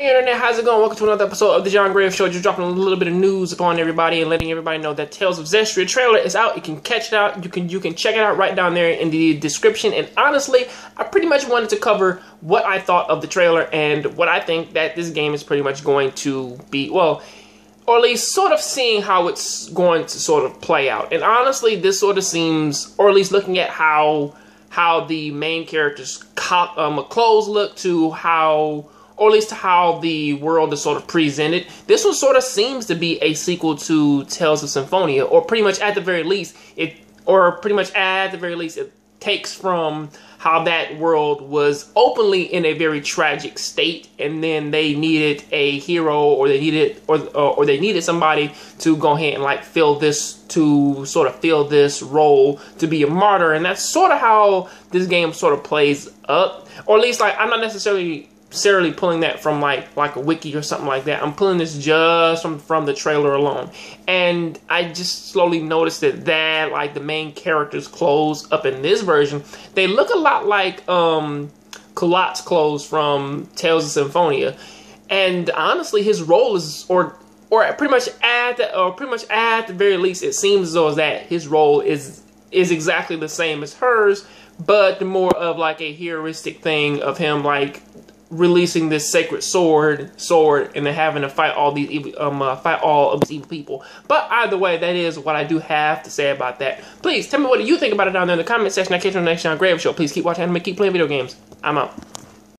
Hey Internet, how's it going? Welcome to another episode of the Jongravesshow Show. Just dropping a little bit of news upon everybody and letting everybody know that Tales of Zesirtia trailer is out. You can catch it out. You can check it out right down there in the description. And honestly, I pretty much wanted to cover what I thought of the trailer and what I think that this game is pretty much going to be, well, or at least sort of seeing how it's going to sort of play out. And honestly, this sort of seems, or at least looking at how the main character's clothes look to how, or at least to how the world is sort of presented, this one sort of seems to be a sequel to Tales of Symphonia, or pretty much at the very least, it takes from how that world was openly in a very tragic state, and then they needed a hero, or they needed somebody to go ahead and like fill this role to be a martyr, and that's sort of how this game sort of plays up, or at least like I'm not necessarily pulling that from like a wiki or something like that. I'm pulling this just from the trailer alone, and I just slowly noticed that like the main character's clothes up in this version, they look a lot like Kulat's clothes from Tales of Symphonia, and honestly, his role is or pretty much at the very least, it seems as though that his role is exactly the same as hers, but more of like a heuristic thing of him like releasing this sacred sword and then having to fight all these evil, all of these evil people. But either way, that is what I do have to say about that. Please tell me what you think about it down there in the comment section. I'll catch you on the next Jongravesshow. Please keep watching anime, keep playing video games. I'm out.